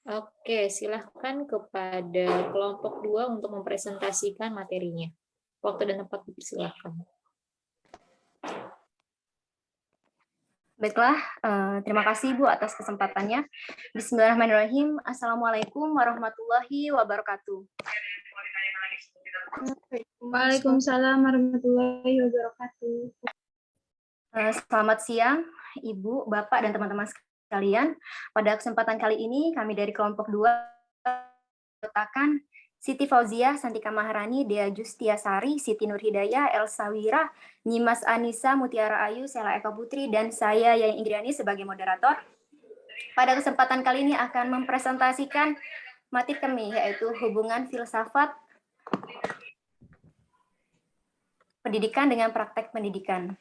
Oke, silahkan kepada kelompok 2 untuk mempresentasikan materinya. Waktu dan tempat dipersilahkan. Baiklah, terima kasih Bu atas kesempatannya. Bismillahirrahmanirrahim. Assalamualaikum warahmatullahi wabarakatuh. Waalaikumsalam warahmatullahi wabarakatuh. Selamat siang, Ibu, Bapak, dan teman-teman sekalian. Pada kesempatan kali ini, kami dari kelompok 2 letakkan Siti Fauzia, Santika Maharani, Dea Justiasari, Siti Nur Hidayah, Elsa Wira, Nyimas Anissa, Mutiara Ayu, Sela Eka Putri, dan saya Yayang Indriani sebagai moderator. Pada kesempatan kali ini akan mempresentasikan materi kami, yaitu hubungan filsafat pendidikan dengan praktek pendidikan.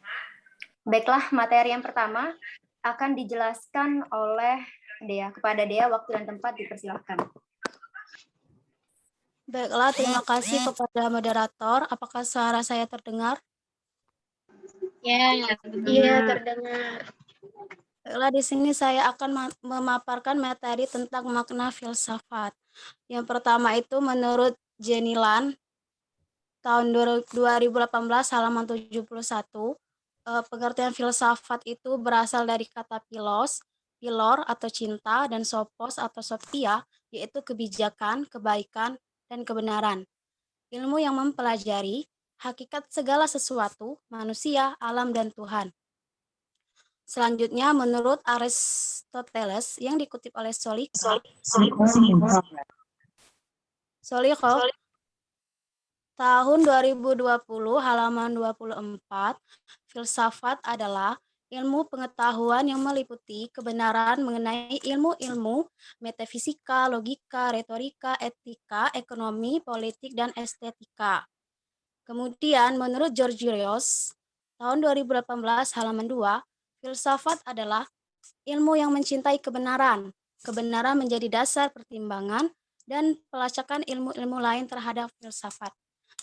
Baiklah, materi yang pertama akan dijelaskan oleh Dea. Kepada Dea, waktu dan tempat dipersilahkan. Baiklah, terima kasih kepada moderator. Apakah suara saya terdengar? Ya, terdengar. Baiklah, di sini saya akan memaparkan materi tentang makna filsafat. Yang pertama itu menurut Jenny Land, tahun 2018 halaman 71, pengertian filsafat itu berasal dari kata pilor atau cinta, dan sophos atau sophia, yaitu kebijakan, kebaikan, dan kebenaran. Ilmu yang mempelajari hakikat segala sesuatu, manusia, alam, dan Tuhan. Selanjutnya, menurut Aristoteles yang dikutip oleh Solikho, tahun 2020 halaman 24, filsafat adalah ilmu pengetahuan yang meliputi kebenaran mengenai ilmu-ilmu metafisika, logika, retorika, etika, ekonomi, politik, dan estetika. Kemudian menurut Georgios, tahun 2018 halaman 2, filsafat adalah ilmu yang mencintai kebenaran. Kebenaran menjadi dasar pertimbangan dan pelacakan ilmu-ilmu lain terhadap filsafat.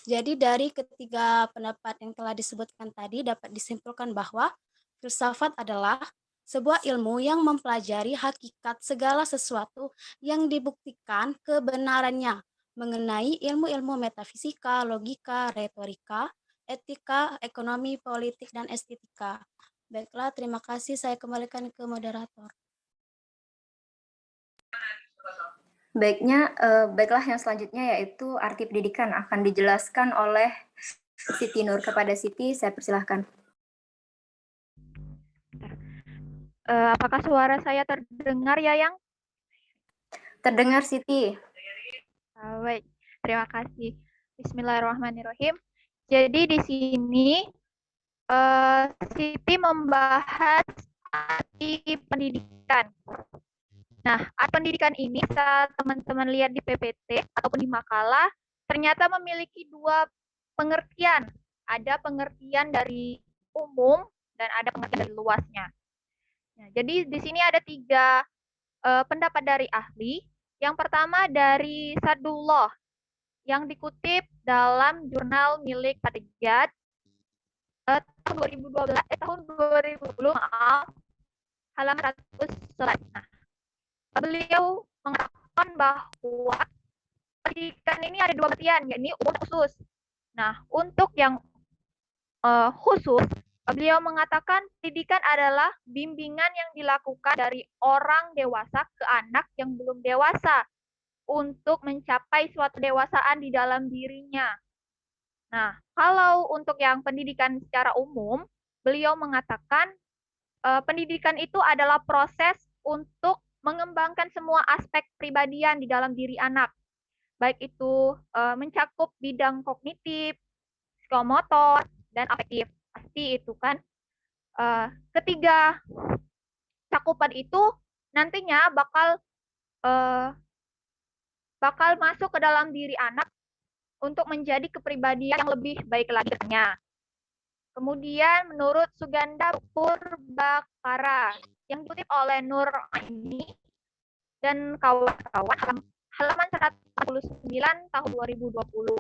Jadi dari ketiga pendapat yang telah disebutkan tadi dapat disimpulkan bahwa filsafat adalah sebuah ilmu yang mempelajari hakikat segala sesuatu yang dibuktikan kebenarannya mengenai ilmu-ilmu metafisika, logika, retorika, etika, ekonomi, politik, dan estetika. Baiklah, terima kasih. Saya kembalikan ke moderator. Baiklah yang selanjutnya yaitu arti pendidikan akan dijelaskan oleh Siti Nur. Kepada Siti, saya persilahkan. Apakah suara saya terdengar, Yayang? Terdengar, Siti. Baik, terima kasih. Bismillahirrahmanirrahim. Jadi di sini Siti membahas arti pendidikan. Nah, arti pendidikan ini saat teman-teman lihat di PPT ataupun di makalah, ternyata memiliki dua pengertian. Ada pengertian dari umum dan ada pengertian dari luasnya. Nah, jadi di sini ada tiga pendapat dari ahli. Yang pertama dari Sadullah, yang dikutip dalam jurnal milik Patrigat tahun 2020, halaman 111. Nah, beliau mengatakan bahwa pendidikan ini ada dua pengertian, yakni umum dan khusus. Nah, untuk yang khusus, beliau mengatakan pendidikan adalah bimbingan yang dilakukan dari orang dewasa ke anak yang belum dewasa untuk mencapai suatu dewasaan di dalam dirinya. Nah, kalau untuk yang pendidikan secara umum, beliau mengatakan pendidikan itu adalah proses untuk mengembangkan semua aspek kepribadian di dalam diri anak, baik itu mencakup bidang kognitif, psikomotor, dan afektif. Pasti itu kan. Ketiga cakupan itu nantinya bakal masuk ke dalam diri anak untuk menjadi kepribadian yang lebih baik lagi. Kemudian menurut Suganda Purbakara yang dikutip oleh Nur Aini dan kawan-kawan, halaman 149 tahun 2020.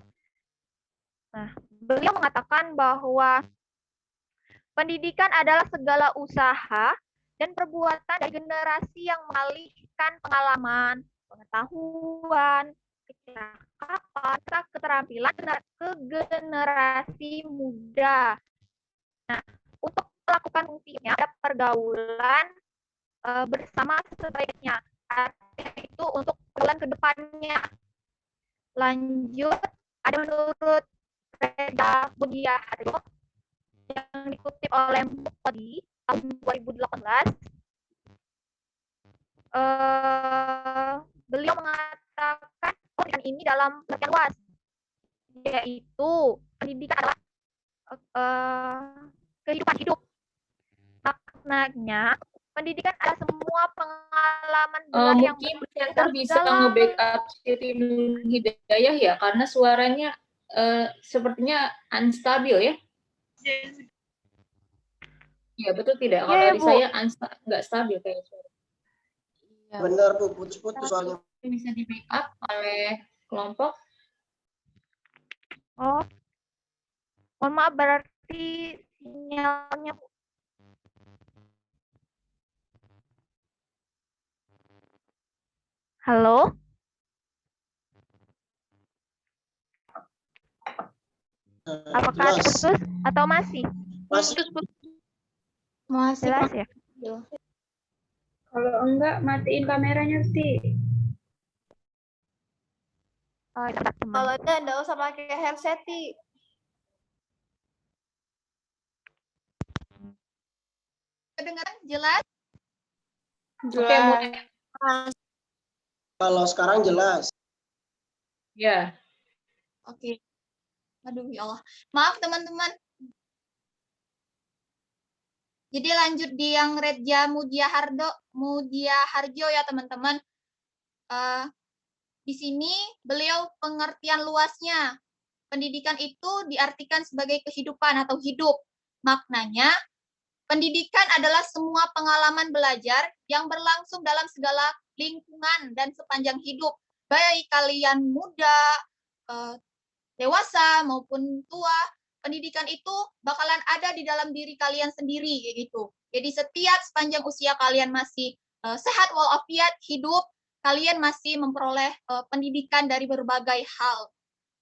Nah, beliau mengatakan bahwa pendidikan adalah segala usaha dan perbuatan dari generasi yang mengalihkan pengalaman, pengetahuan, kecakapan, serta keterampilan ke generasi muda. Nah, untuk melakukan fungsinya ada pergaulan bersama sebaiknya. Artinya itu untuk pergaulan ke depannya. Lanjut, ada menurut Reza Budiaharjo yang dikutip oleh Mukodi tahun 2018, beliau mengatakan pendidikan ini dalam pengertian luas, yaitu pendidikan adalah kehidupan hidup. Maknanya, pendidikan adalah semua pengalaman belajar yang Mungkin presenter bisa nge-backup Siti Nur Hidayah ya, karena suaranya sepertinya unstabil ya. Iya, betul tidak? Kalau dari Bu. saya nggak stabil kayak suara. Benar Bu, putus-putus soalnya. Bisa di-backup oleh kelompok. Oh, mohon maaf, berarti sinyalnya. Halo? Apakah Jelas. putus atau masih? Masih. Masih Jelas ya? kalau enggak matiin kameranya, Ti. Oh, ya, teman. Kalau enggak usah pakai headset, Ti. Kedengaran jelas? Oke, mulai. Kalau sekarang jelas. Ya. Oke. Aduh, ya Allah. Maaf, teman-teman. Jadi lanjut di yang Reza Mudiaharjo ya, teman-teman. Di sini beliau pengertian luasnya. Pendidikan itu diartikan sebagai kehidupan atau hidup. Maknanya, pendidikan adalah semua pengalaman belajar yang berlangsung dalam segala lingkungan dan sepanjang hidup. Baik kalian muda, dewasa, maupun tua, pendidikan itu bakalan ada di dalam diri kalian sendiri, kayak gitu. Jadi setiap sepanjang usia kalian masih sehat walafiat, hidup, kalian masih memperoleh pendidikan dari berbagai hal.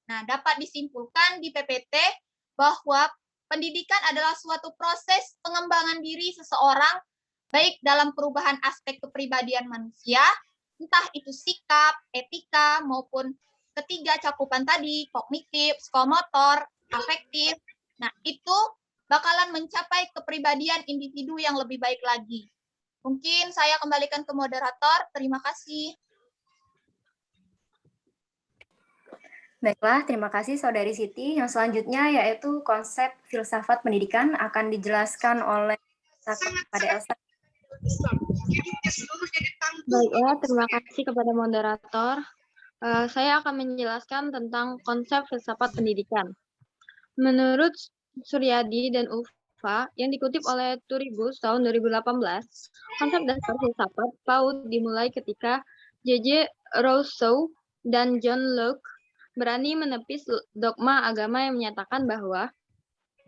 Nah, dapat disimpulkan di PPT bahwa pendidikan adalah suatu proses pengembangan diri seseorang, baik dalam perubahan aspek kepribadian manusia, entah itu sikap, etika, maupun ketiga cakupan tadi, kognitif, psikomotor, afektif. Nah, itu bakalan mencapai kepribadian individu yang lebih baik lagi. Mungkin saya kembalikan ke moderator. Terima kasih. Baiklah, terima kasih Saudari Siti. Yang selanjutnya yaitu konsep filsafat pendidikan akan dijelaskan oleh kepada Elsa. Baiklah, terima kasih kepada moderator. Saya akan menjelaskan tentang konsep filsafat pendidikan. Menurut Suryadi dan Ulfa yang dikutip oleh Turibus tahun 2018, konsep dasar filsafat PAUD dimulai ketika J.J. Rousseau dan John Locke berani menepis dogma agama yang menyatakan bahwa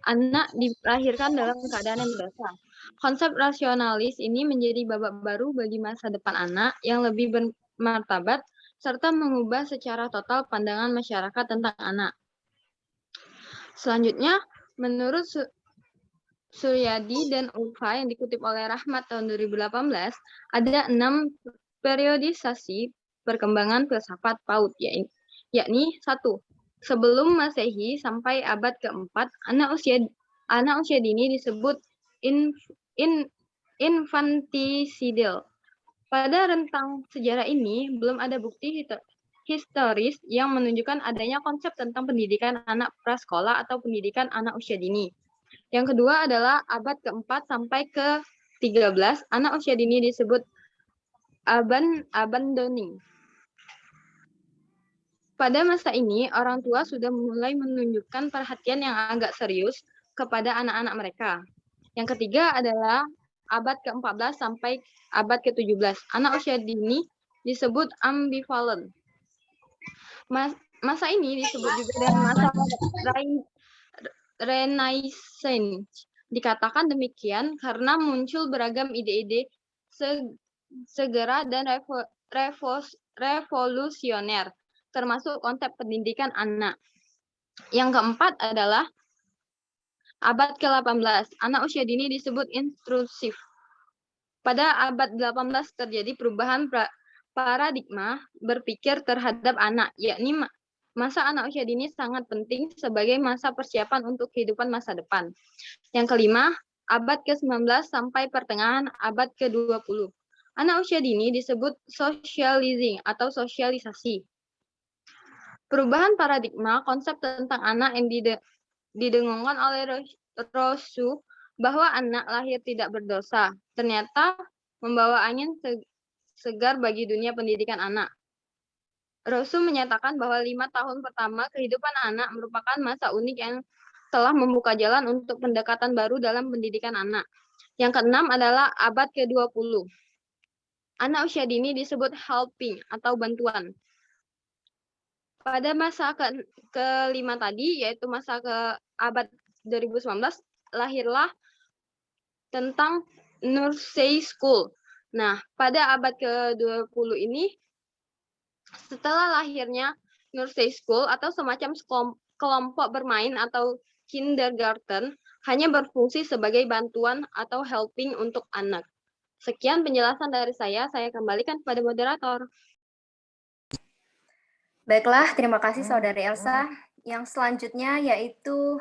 anak dilahirkan dalam keadaan yang berdosa. Konsep rasionalis ini menjadi babak baru bagi masa depan anak yang lebih bermartabat serta mengubah secara total pandangan masyarakat tentang anak. Selanjutnya, menurut Suryadi dan Ulfa yang dikutip oleh Rahmat tahun 2018, ada 6 periodisasi perkembangan filsafat PAUD, yakni 1. Sebelum Masehi sampai abad keempat, anak usia dini disebut infanticidal. Pada rentang sejarah ini, belum ada bukti historis yang menunjukkan adanya konsep tentang pendidikan anak prasekolah atau pendidikan anak usia dini. Yang kedua adalah abad keempat sampai ke-13, anak usia dini disebut abandoning. Pada masa ini, orang tua sudah mulai menunjukkan perhatian yang agak serius kepada anak-anak mereka. Yang ketiga adalah abad ke-14 sampai abad ke-17. Anak usia dini disebut ambivalent. Masa ini disebut juga dengan masa Renaissance. Dikatakan demikian karena muncul beragam ide-ide segera dan revolusioner, termasuk konsep pendidikan anak. Yang keempat adalah abad ke-18. Anak usia dini disebut intrusif. Pada abad 18 terjadi perubahan paradigma berpikir terhadap anak, yakni masa anak usia dini sangat penting sebagai masa persiapan untuk kehidupan masa depan. Yang kelima, abad ke-19 sampai pertengahan abad ke-20. Anak usia dini disebut socializing atau sosialisasi. Perubahan paradigma konsep tentang anak yang didengungkan oleh Rousseau bahwa anak lahir tidak berdosa, ternyata membawa angin segar bagi dunia pendidikan anak. Rousseau menyatakan bahwa 5 tahun pertama kehidupan anak merupakan masa unik yang telah membuka jalan untuk pendekatan baru dalam pendidikan anak. Yang keenam adalah abad ke-20. Anak usia dini disebut helping atau bantuan. Pada masa kelima tadi, yaitu masa ke abad 2019, lahirlah tentang nursery school. Nah, pada abad ke-20 ini, setelah lahirnya nursery school atau semacam kelompok bermain atau kindergarten, hanya berfungsi sebagai bantuan atau helping untuk anak. Sekian penjelasan dari saya kembalikan kepada moderator. Baiklah, terima kasih Saudari Elsa. Yang selanjutnya yaitu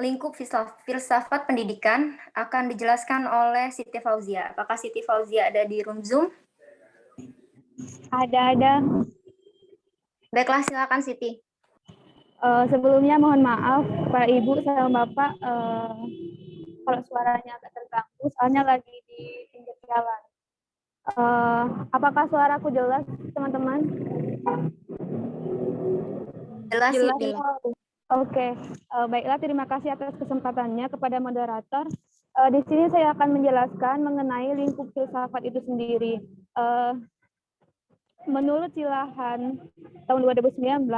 lingkup filsafat pendidikan akan dijelaskan oleh Siti Fauzia. Apakah Siti Fauzia ada di room Zoom? Ada. Baiklah, silakan Siti. Sebelumnya mohon maaf para Ibu sama Bapak kalau suaranya agak terganggu, soalnya lagi di pinggir jalan. Apakah suaraku jelas, teman-teman? Jelas. Oke, baiklah, terima kasih atas kesempatannya kepada moderator. Di sini saya akan menjelaskan mengenai lingkup filsafat itu sendiri. Menurut Silahan tahun 2019,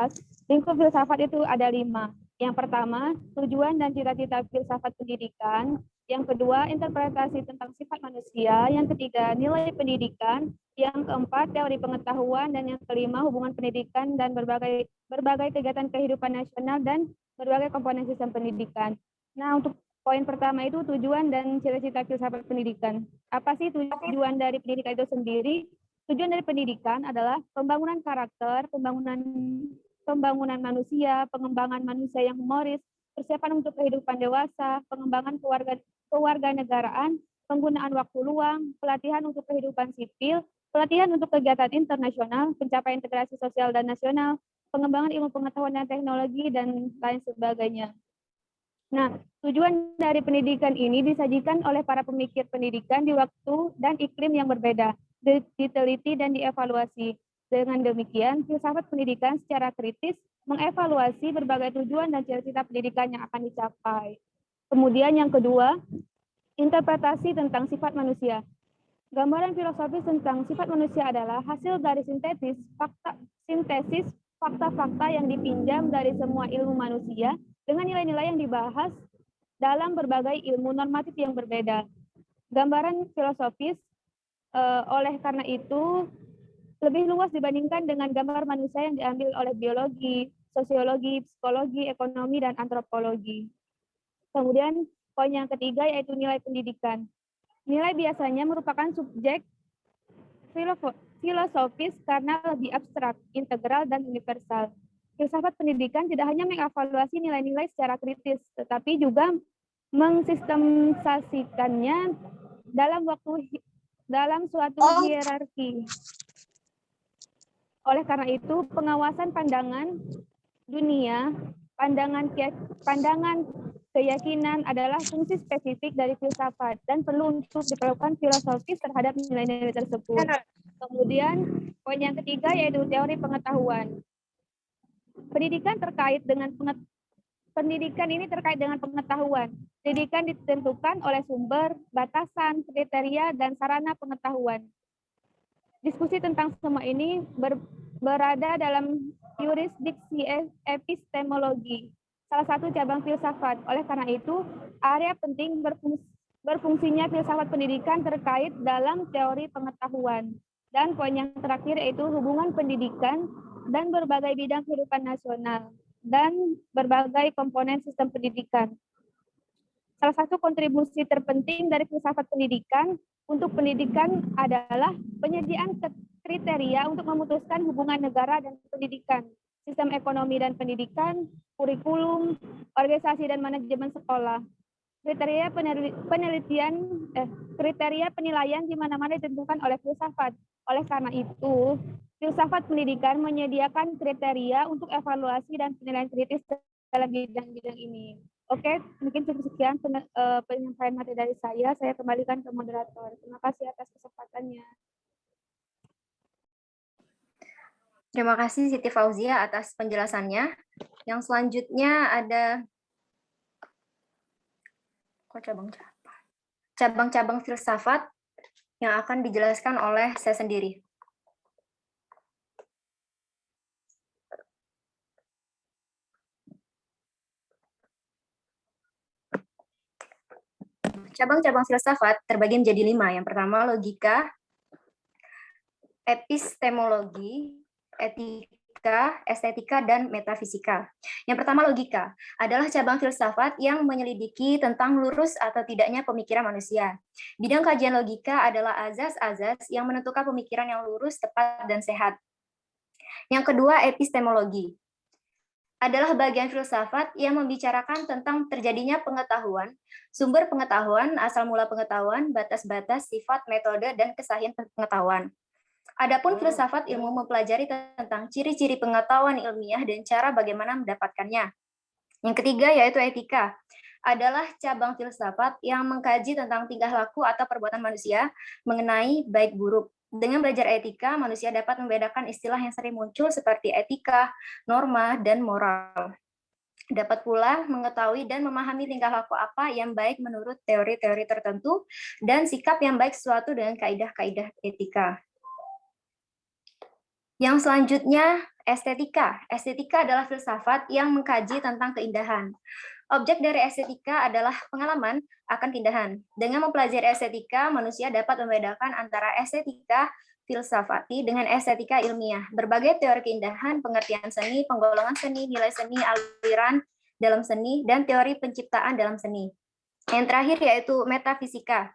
lingkup filsafat itu ada 5. Yang pertama, tujuan dan cita-cita filsafat pendidikan. Yang kedua, interpretasi tentang sifat manusia. Yang ketiga, nilai pendidikan. Yang keempat, teori pengetahuan. Dan yang kelima, hubungan pendidikan dan berbagai kegiatan kehidupan nasional dan berbagai komponen sistem pendidikan. Nah, untuk poin pertama itu tujuan dan cita-cita filsafat pendidikan. Apa sih tujuan dari pendidikan itu sendiri? Tujuan dari pendidikan adalah pembangunan karakter, pembangunan manusia, pengembangan manusia yang humoris, persiapan untuk kehidupan dewasa, pengembangan kewarganegaraan, penggunaan waktu luang, pelatihan untuk kehidupan sipil, pelatihan untuk kegiatan internasional, pencapaian integrasi sosial dan nasional, pengembangan ilmu pengetahuan dan teknologi, dan lain sebagainya. Nah, tujuan dari pendidikan ini disajikan oleh para pemikir pendidikan di waktu dan iklim yang berbeda, diteliti dan dievaluasi. Dengan demikian, filsafat pendidikan secara kritis mengevaluasi berbagai tujuan dan cita-cita pendidikan yang akan dicapai. Kemudian yang kedua, interpretasi tentang sifat manusia. Gambaran filosofis tentang sifat manusia adalah hasil dari sintesis fakta-fakta yang dipinjam dari semua ilmu manusia dengan nilai-nilai yang dibahas dalam berbagai ilmu normatif yang berbeda. Gambaran filosofis oleh karena itu lebih luas dibandingkan dengan gambar manusia yang diambil oleh biologi, sosiologi, psikologi, ekonomi, dan antropologi. Kemudian poin yang ketiga yaitu nilai pendidikan. Nilai biasanya merupakan subjek filosofis karena lebih abstrak, integral, dan universal. Filsafat pendidikan tidak hanya mengevaluasi nilai-nilai secara kritis, tetapi juga mensistematisasikannya dalam suatu hierarki. Oleh karena itu, pengawasan pandangan dunia, pandangan keyakinan adalah fungsi spesifik dari filsafat dan perlu untuk diperlukan filosofis terhadap nilai-nilai tersebut. Kemudian, poin yang ketiga yaitu teori pengetahuan. Pendidikan ini terkait dengan pengetahuan. Pendidikan ditentukan oleh sumber, batasan, kriteria, dan sarana pengetahuan. Diskusi tentang semua ini berada dalam yurisdiksi epistemologi, salah satu cabang filsafat. Oleh karena itu, area penting berfungsinya filsafat pendidikan terkait dalam teori pengetahuan. Dan poin yang terakhir yaitu hubungan pendidikan dan berbagai bidang kehidupan nasional dan berbagai komponen sistem pendidikan. Salah satu kontribusi terpenting dari filsafat pendidikan untuk pendidikan adalah penyediaan kriteria untuk memutuskan hubungan negara dan pendidikan, sistem ekonomi dan pendidikan, kurikulum, organisasi dan manajemen sekolah. Kriteria penilaian di mana-mana ditentukan oleh filsafat. Oleh karena itu, filsafat pendidikan menyediakan kriteria untuk evaluasi dan penilaian kritis dalam bidang-bidang ini. Oke, mungkin cukup sekian penyampaian materi dari saya. Saya kembalikan ke moderator. Terima kasih atas kesempatannya. Terima kasih Siti Fauzia atas penjelasannya. Yang selanjutnya ada cabang-cabang filsafat yang akan dijelaskan oleh saya sendiri. Cabang-cabang filsafat terbagi menjadi 5. Yang pertama logika, epistemologi, etika, estetika, dan metafisika. Yang pertama logika adalah cabang filsafat yang menyelidiki tentang lurus atau tidaknya pemikiran manusia. Bidang kajian logika adalah azas-azas yang menentukan pemikiran yang lurus, tepat, dan sehat. Yang kedua epistemologi adalah bagian filsafat yang membicarakan tentang terjadinya pengetahuan, sumber pengetahuan, asal mula pengetahuan, batas-batas, sifat, metode, dan kesahihan pengetahuan. Adapun filsafat ilmu mempelajari tentang ciri-ciri pengetahuan ilmiah dan cara bagaimana mendapatkannya. Yang ketiga yaitu etika, adalah cabang filsafat yang mengkaji tentang tingkah laku atau perbuatan manusia mengenai baik buruk. Dengan belajar etika, manusia dapat membedakan istilah yang sering muncul seperti etika, norma, dan moral. Dapat pula mengetahui dan memahami tingkah laku apa yang baik menurut teori-teori tertentu dan sikap yang baik sesuatu dengan kaidah-kaidah etika. Yang selanjutnya, estetika. Estetika adalah filsafat yang mengkaji tentang keindahan. Objek dari estetika adalah pengalaman akan keindahan. Dengan mempelajari estetika, manusia dapat membedakan antara estetika filsafati dengan estetika ilmiah. Berbagai teori keindahan, pengertian seni, penggolongan seni, nilai seni, aliran dalam seni, dan teori penciptaan dalam seni. Yang terakhir yaitu metafisika.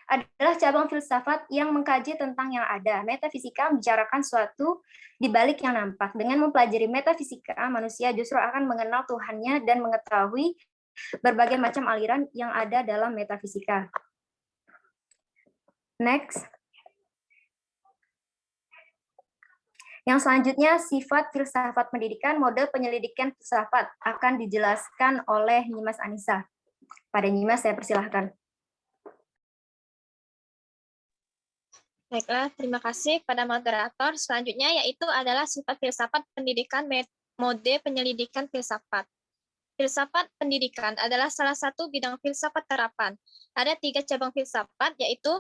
Adalah cabang filsafat yang mengkaji tentang yang ada. Metafisika membicarakan suatu di balik yang nampak. Dengan mempelajari metafisika, manusia justru akan mengenal Tuhannya dan mengetahui berbagai macam aliran yang ada dalam metafisika. Next. Yang selanjutnya, sifat filsafat pendidikan, mode penyelidikan filsafat akan dijelaskan oleh Nyimas Anissa. Pada Nyimas, saya persilahkan. Baiklah, terima kasih kepada moderator. Selanjutnya yaitu adalah sifat filsafat pendidikan mode penyelidikan filsafat. Filsafat pendidikan adalah salah satu bidang filsafat terapan. Ada 3 cabang filsafat yaitu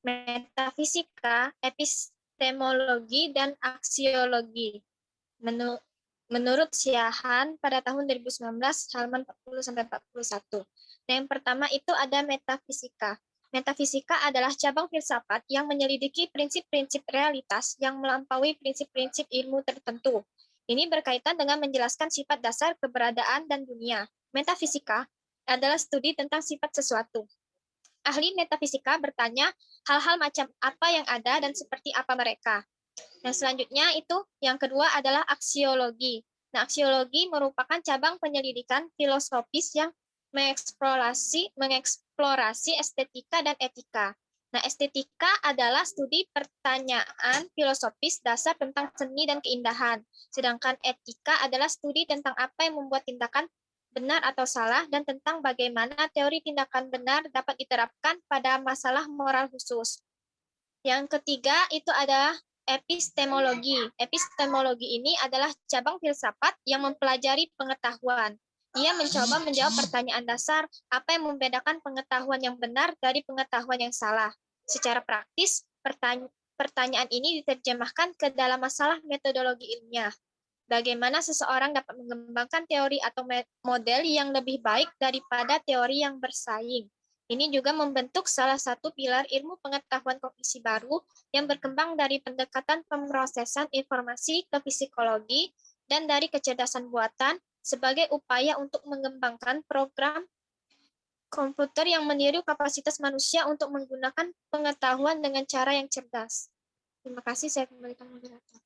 metafisika, epistemologi, dan aksiologi. Menurut Siahan pada tahun 2019 halaman 40-41. Yang pertama itu ada metafisika. Metafisika adalah cabang filsafat yang menyelidiki prinsip-prinsip realitas yang melampaui prinsip-prinsip ilmu tertentu. Ini berkaitan dengan menjelaskan sifat dasar keberadaan dan dunia. Metafisika adalah studi tentang sifat sesuatu. Ahli metafisika bertanya hal-hal macam apa yang ada dan seperti apa mereka. Yang selanjutnya itu yang kedua adalah aksiologi. Nah, aksiologi merupakan cabang penyelidikan filosofis yang mengeksplorasi estetika dan etika. Nah, estetika adalah studi pertanyaan filosofis dasar tentang seni dan keindahan. Sedangkan etika adalah studi tentang apa yang membuat tindakan benar atau salah dan tentang bagaimana teori tindakan benar dapat diterapkan pada masalah moral khusus. Yang ketiga itu adalah epistemologi. Epistemologi ini adalah cabang filsafat yang mempelajari pengetahuan. Ia mencoba menjawab pertanyaan dasar, apa yang membedakan pengetahuan yang benar dari pengetahuan yang salah. Secara praktis, pertanyaan ini diterjemahkan ke dalam masalah metodologi ilmiah. Bagaimana seseorang dapat mengembangkan teori atau model yang lebih baik daripada teori yang bersaing. Ini juga membentuk salah satu pilar ilmu pengetahuan kognisi baru yang berkembang dari pendekatan pemrosesan informasi ke psikologi dan dari kecerdasan buatan sebagai upaya untuk mengembangkan program komputer yang meniru kapasitas manusia untuk menggunakan pengetahuan dengan cara yang cerdas. Terima kasih, saya kembalikan moderator.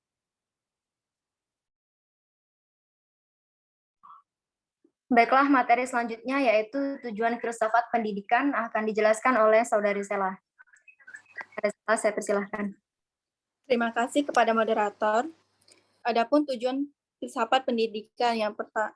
Baiklah, materi selanjutnya yaitu tujuan filsafat pendidikan akan dijelaskan oleh Saudari Sela. Saya persilahkan. Terima kasih kepada moderator. Adapun tujuan filsafat pendidikan yang pertama,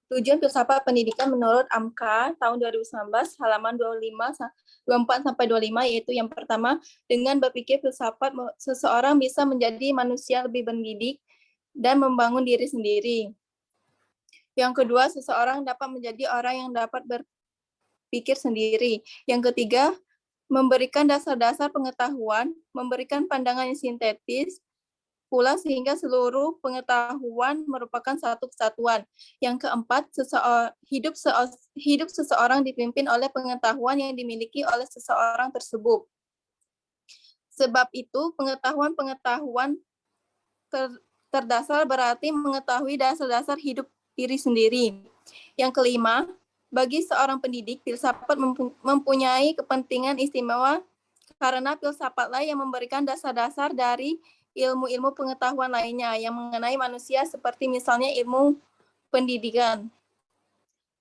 tujuan filsafat pendidikan menurut AMKA tahun 2019 halaman 24 sampai 25 yaitu yang pertama, dengan berpikir filsafat seseorang bisa menjadi manusia lebih berdidik dan membangun diri sendiri. Yang kedua, seseorang dapat menjadi orang yang dapat berpikir sendiri. Yang ketiga, memberikan dasar-dasar pengetahuan, memberikan pandangan yang sintetis, pula sehingga seluruh pengetahuan merupakan satu kesatuan. Yang keempat, hidup seseorang dipimpin oleh pengetahuan yang dimiliki oleh seseorang tersebut. Sebab itu, pengetahuan terdasar berarti mengetahui dasar-dasar hidup diri sendiri. Yang kelima, bagi seorang pendidik, filsafat mempunyai kepentingan istimewa karena filsafatlah yang memberikan dasar-dasar dari ilmu-ilmu pengetahuan lainnya yang mengenai manusia seperti misalnya ilmu pendidikan.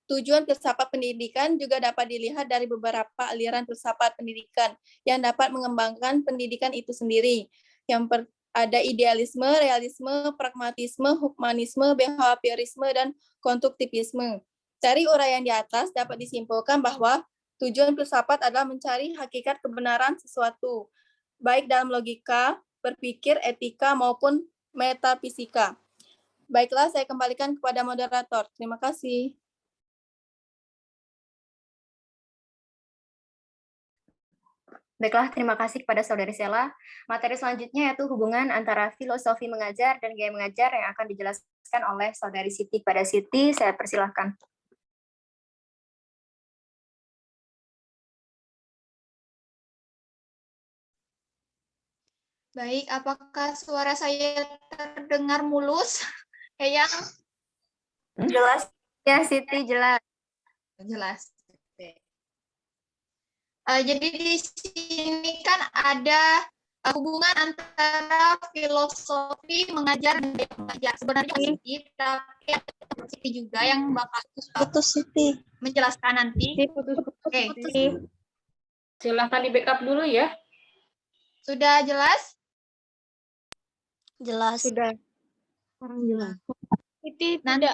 Tujuan filsafat pendidikan juga dapat dilihat dari beberapa aliran filsafat pendidikan yang dapat mengembangkan pendidikan itu sendiri. Yang ada idealisme, realisme, pragmatisme, humanisme, behaviorisme, dan konstruktivisme. Dari uraian di atas dapat disimpulkan bahwa tujuan filsafat adalah mencari hakikat kebenaran sesuatu, baik dalam logika, berpikir, etika, maupun metafisika. Baiklah, saya kembalikan kepada moderator. Terima kasih. Baiklah, terima kasih kepada Saudari Sela. Materi selanjutnya yaitu hubungan antara filosofi mengajar dan gaya mengajar yang akan dijelaskan oleh Saudari Siti. Pada Siti, saya persilahkan. Baik, apakah suara saya terdengar mulus? Eyang? Jelas ya, Siti, jelas. Jelas. Jadi di sini kan ada hubungan antara filosofi mengajar dan gaya mengajar. Sebenarnya Siti, tapi ada Siti juga yang bakal menjelaskan nanti. Oke, Silahkan di backup dulu ya. Sudah jelas? Jelas. Sudah. Jelas. Siti Nanti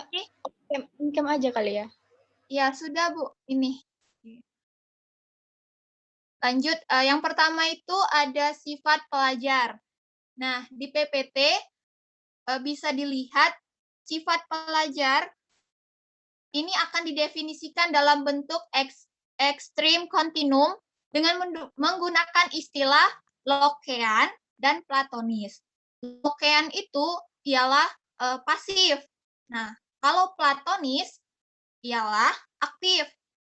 income aja kali ya. ya sudah Bu, ini. Lanjut, yang pertama itu ada sifat pelajar. Nah, di PPT bisa dilihat sifat pelajar ini akan didefinisikan dalam bentuk ekstrim kontinum dengan menggunakan istilah Lockean dan Platonis. Lockean itu ialah pasif. Nah, kalau Platonis ialah aktif.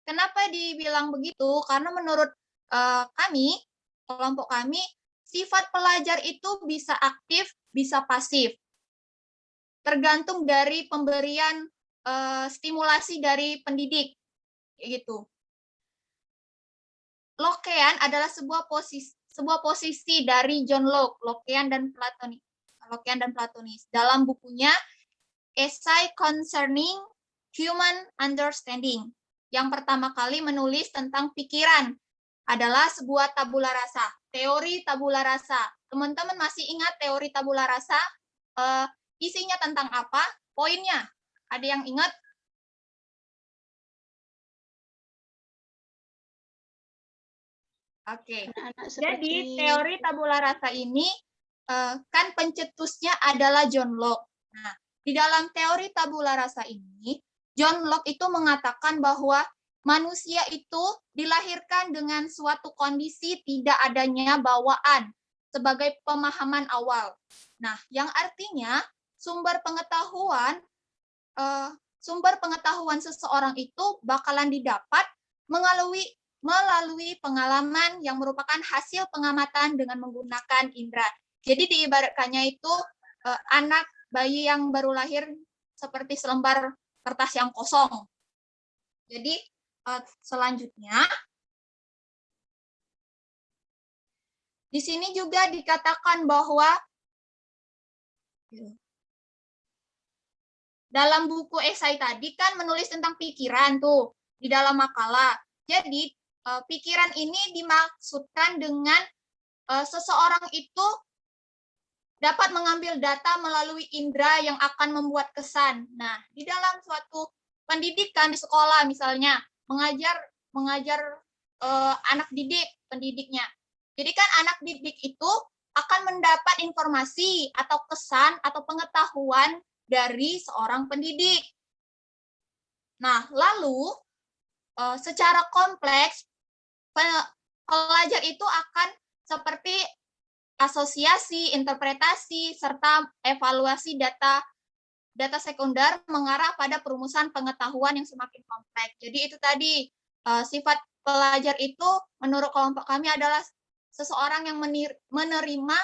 Kenapa dibilang begitu? Karena menurut kelompok kami, sifat pelajar itu bisa aktif, bisa pasif. Tergantung dari pemberian stimulasi dari pendidik. Gitu. Lockean adalah sebuah posisi dari John Locke, Lockean dan Platonis. Dalam bukunya Essay Concerning Human Understanding. Yang pertama kali menulis tentang pikiran adalah sebuah tabula rasa, teori tabula rasa. Teman-teman masih ingat teori tabula rasa? Isinya tentang apa? Poinnya. Ada yang ingat? Oke. Jadi teori tabula rasa ini kan pencetusnya adalah John Locke. Nah, di dalam teori tabula rasa ini, John Locke itu mengatakan bahwa manusia itu dilahirkan dengan suatu kondisi tidak adanya bawaan sebagai pemahaman awal. Nah, yang artinya sumber pengetahuan seseorang itu bakalan didapat melalui melalui pengalaman yang merupakan hasil pengamatan dengan menggunakan indera. Jadi diibaratkannya itu anak bayi yang baru lahir seperti selembar kertas yang kosong. Jadi selanjutnya, di sini juga dikatakan bahwa dalam buku esai tadi kan menulis tentang pikiran tuh di dalam makalah. Jadi pikiran ini dimaksudkan dengan seseorang itu dapat mengambil data melalui indera yang akan membuat kesan. Nah, di dalam suatu pendidikan di sekolah misalnya mengajar anak didik, pendidiknya. Jadi kan anak didik itu akan mendapat informasi atau kesan atau pengetahuan dari seorang pendidik. Nah, lalu secara kompleks pelajar itu akan seperti asosiasi, interpretasi, serta evaluasi data sekunder mengarah pada perumusan pengetahuan yang semakin kompleks. Jadi itu tadi sifat pelajar itu menurut kelompok kami adalah seseorang yang menerima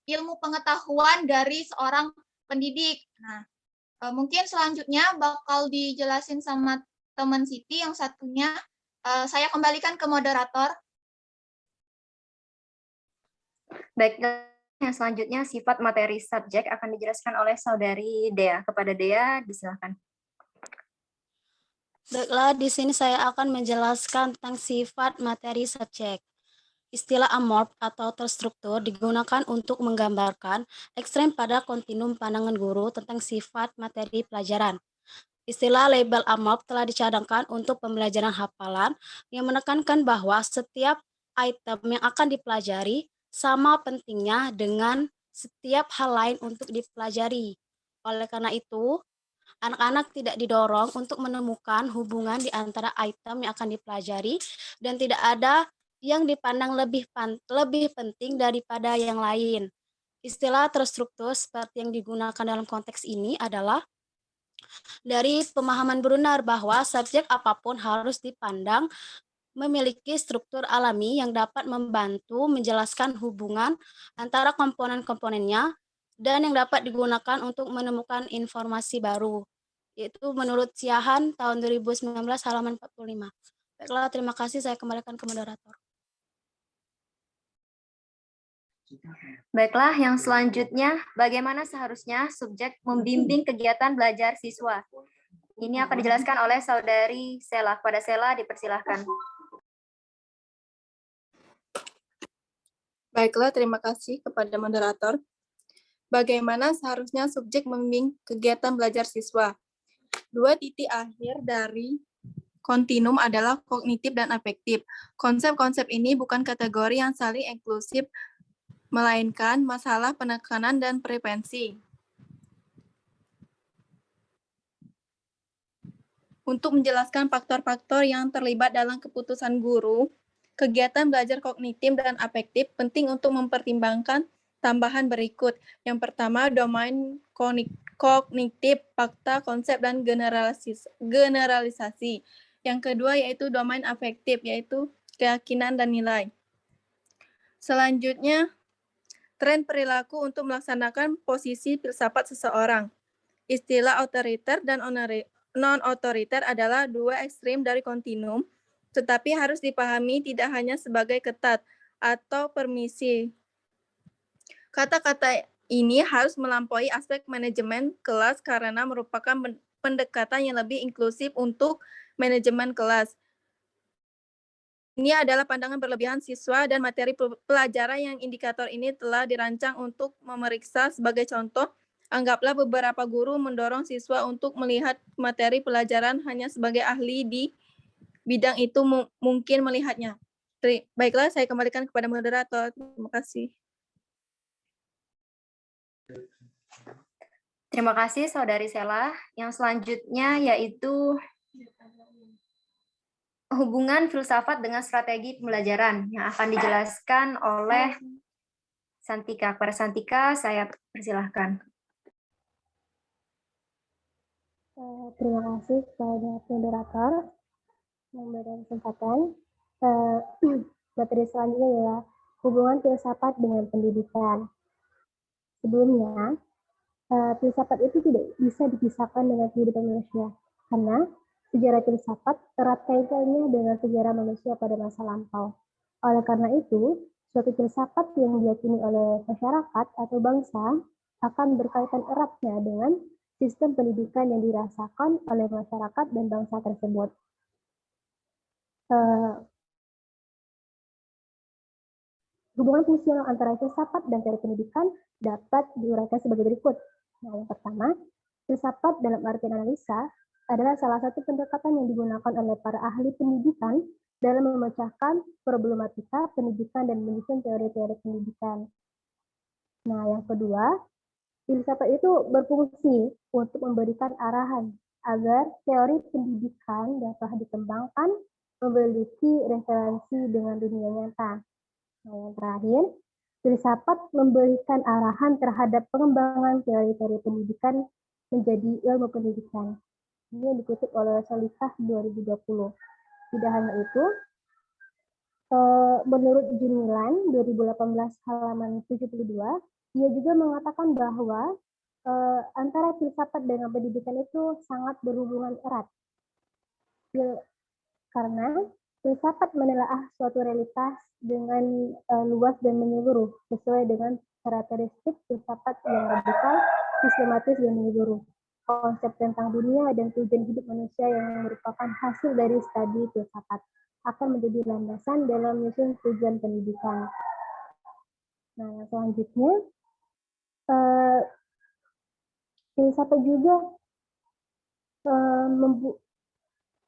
ilmu pengetahuan dari seorang pendidik. Nah, mungkin selanjutnya bakal dijelasin sama teman Siti yang satunya. Saya kembalikan ke moderator. Baik, yang selanjutnya sifat materi subjek akan dijelaskan oleh saudari Dea. Kepada Dea, disilakan. Baiklah, di sini saya akan menjelaskan tentang sifat materi subjek. Istilah amorf atau terstruktur digunakan untuk menggambarkan ekstrem pada kontinum pandangan guru tentang sifat materi pelajaran. Istilah label amorf telah dicadangkan untuk pembelajaran hafalan yang menekankan bahwa setiap item yang akan dipelajari sama pentingnya dengan setiap hal lain untuk dipelajari. Oleh karena itu, anak-anak tidak didorong untuk menemukan hubungan di antara item yang akan dipelajari dan tidak ada yang dipandang lebih penting daripada yang lain. Istilah terstruktur seperti yang digunakan dalam konteks ini adalah dari pemahaman benar bahwa subjek apapun harus dipandang memiliki struktur alami yang dapat membantu menjelaskan hubungan antara komponen-komponennya dan yang dapat digunakan untuk menemukan informasi baru. Itu menurut Siahan tahun 2019 halaman 45. Baiklah, terima kasih. Saya kembalikan ke moderator. Baiklah, yang selanjutnya, bagaimana seharusnya subjek membimbing kegiatan belajar siswa? Ini akan dijelaskan oleh saudari Sela. Pada Sela, dipersilahkan. Baiklah, terima kasih kepada moderator. Bagaimana seharusnya subjek membimbing kegiatan belajar siswa? Dua titik akhir dari kontinum adalah kognitif dan afektif. Konsep-konsep ini bukan kategori yang saling eksklusif, melainkan masalah penekanan dan prevensi. Untuk menjelaskan faktor-faktor yang terlibat dalam keputusan guru, kegiatan belajar kognitif dan afektif penting untuk mempertimbangkan tambahan berikut. Yang pertama, domain kognitif, fakta, konsep, dan generalisasi. Yang kedua yaitu domain afektif, yaitu keyakinan dan nilai. Selanjutnya, tren perilaku untuk melaksanakan posisi filsafat seseorang. Istilah otoriter dan non-otoriter adalah dua ekstrim dari kontinum, tetapi harus dipahami tidak hanya sebagai ketat atau permisi. Kata-kata ini harus melampaui aspek manajemen kelas karena merupakan pendekatan yang lebih inklusif untuk manajemen kelas. Ini adalah pandangan berlebihan siswa dan materi pelajaran yang indikator ini telah dirancang untuk memeriksa. Sebagai contoh, anggaplah beberapa guru mendorong siswa untuk melihat materi pelajaran hanya sebagai ahli di bidang itu mungkin melihatnya. Baiklah, saya kembalikan kepada moderator. Terima kasih. Terima kasih, saudari Sela. Yang selanjutnya yaitu hubungan filsafat dengan strategi pembelajaran yang akan dijelaskan oleh Santika. Kepada Santika, saya persilahkan. Terima kasih kepada moderator yang memberikan kesempatan. Materi selanjutnya adalah hubungan filsafat dengan pendidikan. Sebelumnya, filsafat itu tidak bisa dipisahkan dengan kehidupan manusia, karena sejarah filsafat erat kaitannya dengan sejarah manusia pada masa lampau. Oleh karena itu, suatu filsafat yang diyakini oleh masyarakat atau bangsa akan berkaitan eratnya dengan sistem pendidikan yang dirasakan oleh masyarakat dan bangsa tersebut. Hubungan fungsional antara filsafat dan teori pendidikan dapat diuraikan sebagai berikut. Nah, yang pertama, filsafat dalam artian analisa adalah salah satu pendekatan yang digunakan oleh para ahli pendidikan dalam memecahkan problematika pendidikan dan menyusun teori-teori pendidikan. Nah, yang kedua, filsafat itu berfungsi untuk memberikan arahan agar teori pendidikan yang telah dikembangkan memiliki referensi dengan dunia nyata. Nah, yang terakhir, filsafat memberikan arahan terhadap pengembangan teori-teori pendidikan menjadi ilmu pendidikan. Ini yang dikutip oleh Solikah 2020. Tidak hanya itu, menurut Junilan 2018 halaman 72, ia juga mengatakan bahwa antara filsafat dengan pendidikan itu sangat berhubungan erat. Karena filsafat menelaah suatu realitas dengan luas dan menyeluruh, sesuai dengan karakteristik filsafat yang radikal, sistematis, dan menyeluruh. Konsep tentang dunia dan tujuan hidup manusia yang merupakan hasil dari studi filsafat akan menjadi landasan dalam menyusun tujuan pendidikan. Nah, yang selanjutnya, filsafat juga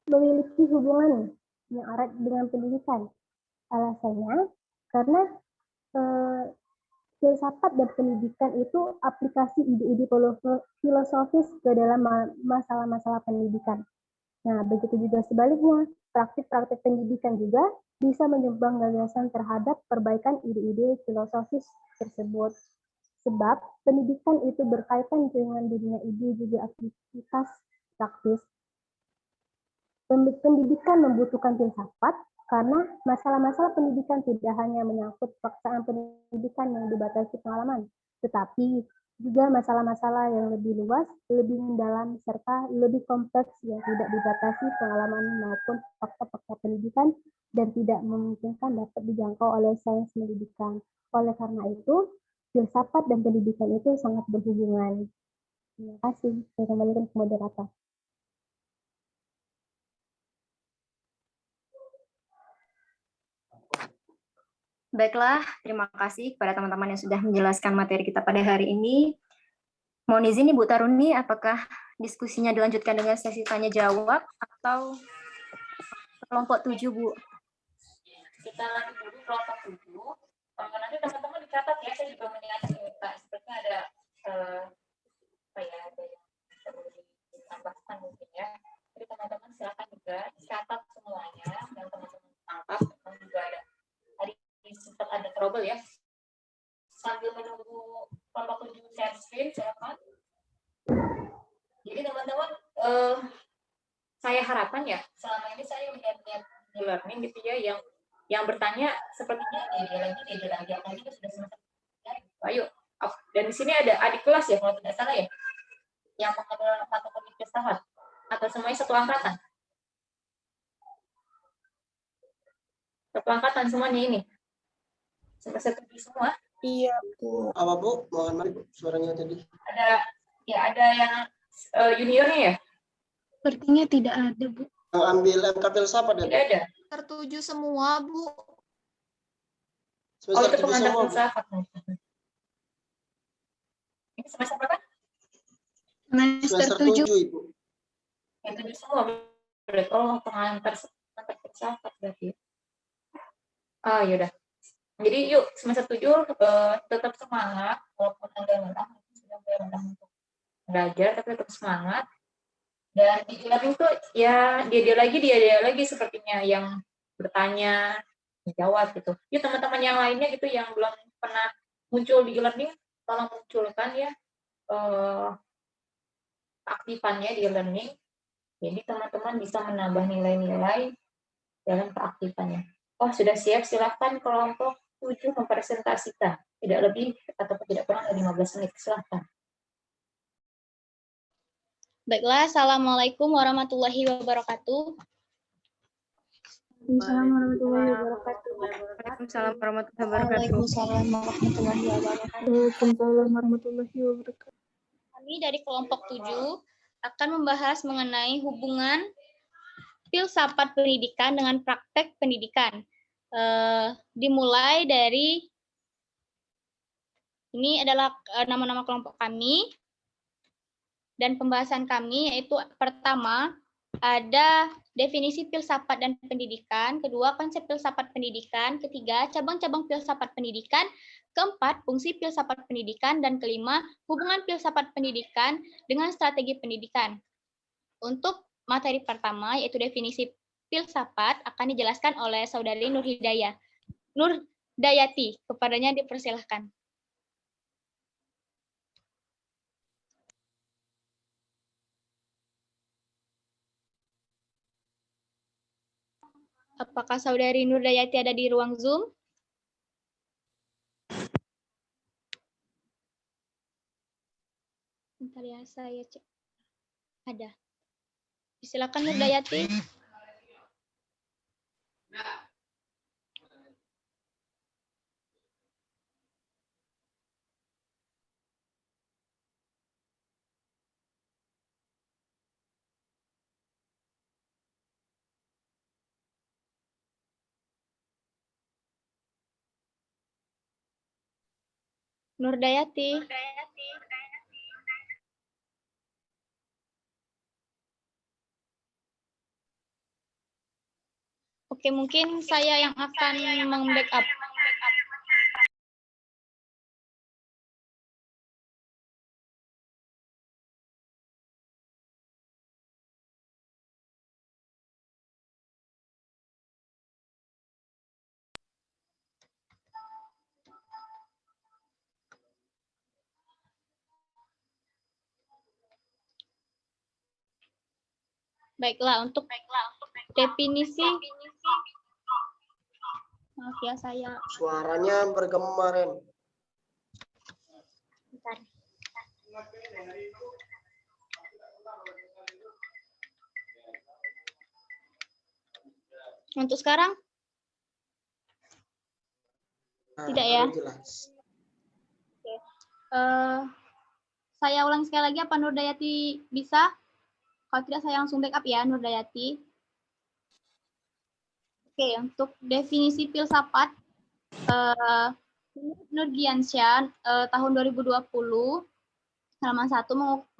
memiliki hubungan yang erat dengan pendidikan. Alasannya karena filsafat dan pendidikan itu aplikasi ide-ide filosofis ke dalam masalah-masalah pendidikan. Nah, begitu juga sebaliknya, praktik-praktik pendidikan juga bisa menyumbang gagasan terhadap perbaikan ide-ide filosofis tersebut. Sebab pendidikan itu berkaitan dengan dunia ide juga aktivitas praktis. Pendidikan membutuhkan filsafat karena masalah-masalah pendidikan tidak hanya menyangkut paksaan pendidikan yang dibatasi pengalaman, tetapi juga masalah-masalah yang lebih luas, lebih mendalam, serta lebih kompleks yang tidak dibatasi pengalaman maupun fakta-fakta pendidikan dan tidak memungkinkan dapat dijangkau oleh sains pendidikan. Oleh karena itu, filsafat dan pendidikan itu sangat berhubungan. Terima kasih. Saya kembalikan ke moderator. Baiklah, terima kasih kepada teman-teman yang sudah menjelaskan materi kita pada hari ini. Mohon izin Ibu Taruni, apakah diskusinya dilanjutkan dengan sesi tanya jawab atau kelompok 7, Bu? Kita lanjut dulu kelompok 7. Nanti teman-teman dicatat ya, saya juga menyampaikan sepertinya ada ada yang perlu ditambahkan mungkin ya. Jadi teman-teman silakan juga catat semuanya yang teman-teman tangkap. Dan juga ada tadi sempat ada trouble ya. Sambil menunggu kelompok 7 share screen, silakan. Jadi teman-teman, saya harapan ya selama ini saya melihat learning gitu ya yang bertanya sepertinya dia lagi apalagi sudah semester. Ayo, dan di sini ada adik kelas ya kalau tidak salah ya, yang mengambil mata kuliah filsafat atau semuanya satu angkatan? Satu angkatan semuanya ini. Semester 7 semua. Iya, Bu. Apa, Bu? Mohon maaf, suaranya tadi. Ada yang juniornya ya? Sepertinya tidak ada, Bu. Yang ambil MK filsafat ya? Tidak ada. Tertuju semua, Bu. Itu pengantar filsafat. Ini semester berapa? Semester 7, Ibu. Yang 7 semua berarti. Oh, pengantar filsafat berarti. Yaudah. Jadi yuk semester 7 tetap semangat walaupun Anda lelah, sudah mulai lelah untuk belajar, tapi tetap semangat. Dan di e-learning tuh ya dia lagi sepertinya yang bertanya, menjawab gitu. Yuk teman-teman yang lainnya gitu yang belum pernah muncul di e-learning, tolong munculkan ya keaktifannya di e-learning. Jadi teman-teman bisa menambah nilai-nilai dalam keaktifannya. Oh, sudah siap. Silakan kelompok 7 mempresentasikan. Tidak lebih atau tidak kurang dari 15 menit. Silakan. Baiklah, Assalamualaikum warahmatullahi wabarakatuh. Waalaikumsalam warahmatullahi wabarakatuh. Waalaikumsalam warahmatullahi wabarakatuh. Waalaikumsalam warahmatullahi wabarakatuh. Kami dari kelompok 7 akan membahas mengenai hubungan filsafat pendidikan dengan praktek pendidikan. Dimulai dari, ini adalah nama-nama kelompok kami, dan pembahasan kami yaitu pertama, ada definisi filsafat dan pendidikan, kedua konsep filsafat pendidikan, ketiga cabang-cabang filsafat pendidikan, keempat fungsi filsafat pendidikan, dan kelima hubungan filsafat pendidikan dengan strategi pendidikan. Untuk materi pertama yaitu definisi filsafat akan dijelaskan oleh Saudari Nurdayati. Kepadanya dipersilahkan. Apakah Saudari Nurdayati ada di ruang Zoom? Bentar ya, saya cek. Ada. Silakan Nurdayati. Nurdayati. Oke, mungkin saya yang akan membackup. Baiklah, untuk definisi. Maaf ya, saya. Suaranya bergemarin. Bentar. Untuk sekarang? Tidak ya? Jelas. Oke. Saya ulang sekali lagi, apa Nurdayati bisa? Kalau tidak, saya langsung backup ya, Nurdayati. Oke, untuk definisi filsafat, Nurgiansyah tahun 2020, halaman 1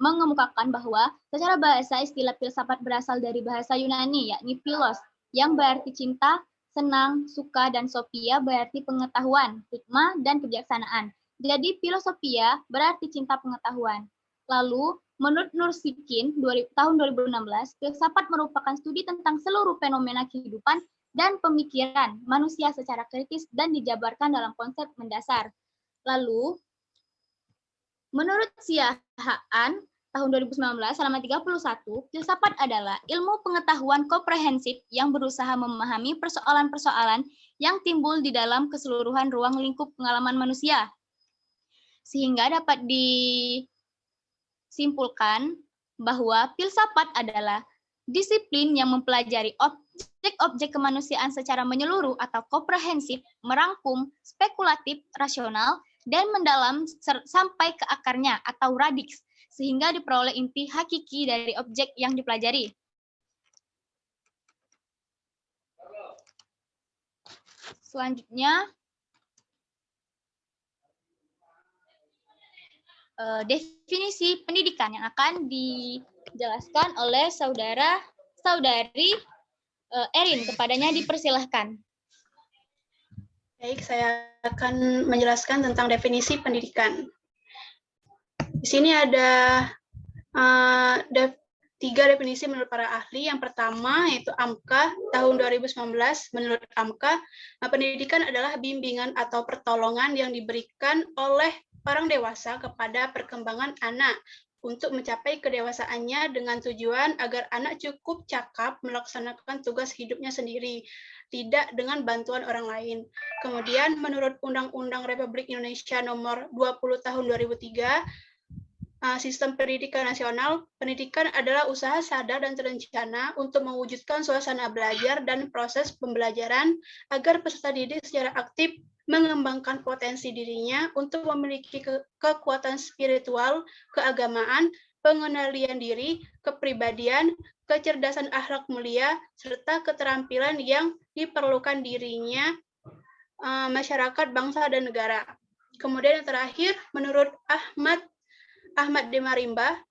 mengemukakan bahwa secara bahasa istilah filsafat berasal dari bahasa Yunani, yakni philos, yang berarti cinta, senang, suka, dan sophia berarti pengetahuan, hikmah, dan kebijaksanaan. Jadi filosofia berarti cinta pengetahuan. Lalu, menurut Nursikin tahun 2016, filsafat merupakan studi tentang seluruh fenomena kehidupan dan pemikiran manusia secara kritis dan dijabarkan dalam konsep mendasar. Lalu, menurut Siahaan tahun 2019, halaman 31, filsafat adalah ilmu pengetahuan komprehensif yang berusaha memahami persoalan-persoalan yang timbul di dalam keseluruhan ruang lingkup pengalaman manusia, sehingga dapat disimpulkan bahwa filsafat adalah disiplin yang mempelajari objek-objek kemanusiaan secara menyeluruh atau komprehensif, merangkum, spekulatif, rasional, dan mendalam sampai ke akarnya atau radix, sehingga diperoleh inti hakiki dari objek yang dipelajari. Selanjutnya, definisi pendidikan yang akan dijelaskan oleh saudari Erin. Kepadanya dipersilahkan. Baik, saya akan menjelaskan tentang definisi pendidikan. Di sini ada 3 definisi menurut para ahli. Yang pertama yaitu AMKA tahun 2019. Menurut AMKA, pendidikan adalah bimbingan atau pertolongan yang diberikan oleh orang dewasa kepada perkembangan anak untuk mencapai kedewasaannya dengan tujuan agar anak cukup cakap melaksanakan tugas hidupnya sendiri, tidak dengan bantuan orang lain. Kemudian menurut Undang-Undang Republik Indonesia Nomor 20 Tahun 2003, Sistem Pendidikan Nasional, pendidikan adalah usaha sadar dan terencana untuk mewujudkan suasana belajar dan proses pembelajaran agar peserta didik secara aktif mengembangkan potensi dirinya untuk memiliki kekuatan spiritual, keagamaan, pengendalian diri, kepribadian, kecerdasan akhlak mulia, serta keterampilan yang diperlukan dirinya, masyarakat, bangsa, dan negara. Kemudian yang terakhir, menurut Ahmad D. Marimba,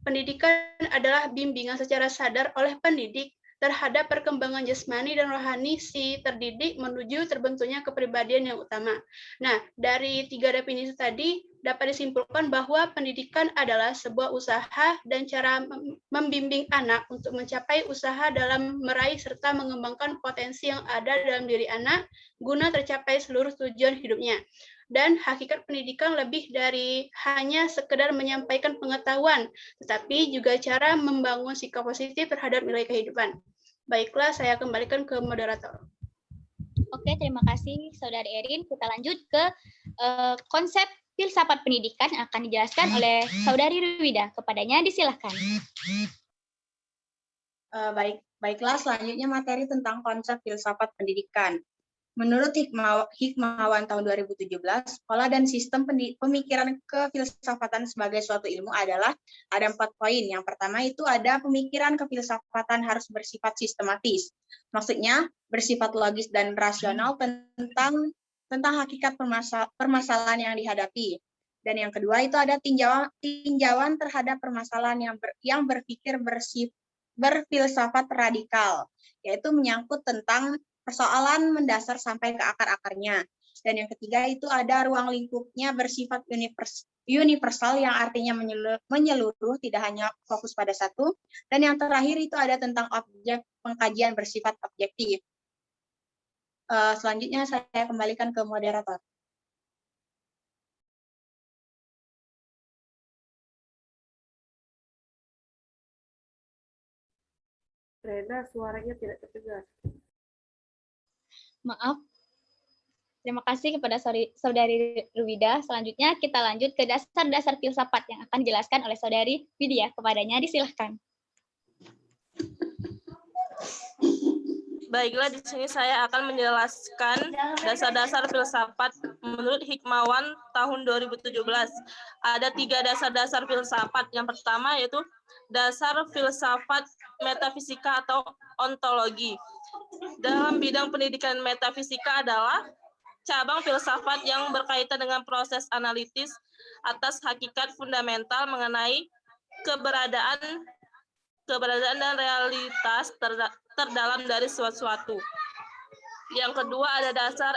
pendidikan adalah bimbingan secara sadar oleh pendidik terhadap perkembangan jasmani dan rohani si terdidik menuju terbentuknya kepribadian yang utama. Nah, dari 3 definisi tadi dapat disimpulkan bahwa pendidikan adalah sebuah usaha dan cara membimbing anak untuk mencapai usaha dalam meraih serta mengembangkan potensi yang ada dalam diri anak guna tercapai seluruh tujuan hidupnya. Dan hakikat pendidikan lebih dari hanya sekedar menyampaikan pengetahuan, tetapi juga cara membangun sikap positif terhadap nilai kehidupan. Baiklah, saya kembalikan ke moderator. Oke, terima kasih Saudari Erin. Kita lanjut ke konsep filsafat pendidikan yang akan dijelaskan oleh Saudari Ruwida. Kepadanya disilahkan. Baiklah, selanjutnya materi tentang konsep filsafat pendidikan. Menurut Hikmawan tahun 2017, pola dan sistem pemikiran kefilsafatan sebagai suatu ilmu adalah ada 4 poin. Yang pertama itu ada pemikiran kefilsafatan harus bersifat sistematis. Maksudnya bersifat logis dan rasional tentang hakikat permasalahan yang dihadapi. Dan yang kedua itu ada tinjauan terhadap permasalahan yang berpikir berfilsafat radikal, yaitu menyangkut tentang persoalan mendasar sampai ke akar-akarnya. Dan yang ketiga itu ada ruang lingkupnya bersifat universal yang artinya menyeluruh, tidak hanya fokus pada satu. Dan yang terakhir itu ada tentang objek pengkajian bersifat objektif. Selanjutnya saya kembalikan ke moderator. Rena, suaranya tidak terdengar. Maaf. Terima kasih kepada Saudari Ruwida. Selanjutnya kita lanjut ke dasar-dasar filsafat yang akan dijelaskan oleh Saudari Widya. Kepadanya disilahkan. Baiklah, di sini saya akan menjelaskan dasar-dasar filsafat menurut Hikmawan tahun 2017. Ada 3 dasar-dasar filsafat. Yang pertama yaitu dasar filsafat metafisika atau ontologi. Dalam bidang pendidikan, metafisika adalah cabang filsafat yang berkaitan dengan proses analitis atas hakikat fundamental mengenai keberadaan dan realitas terdalam dari sesuatu. Yang kedua ada dasar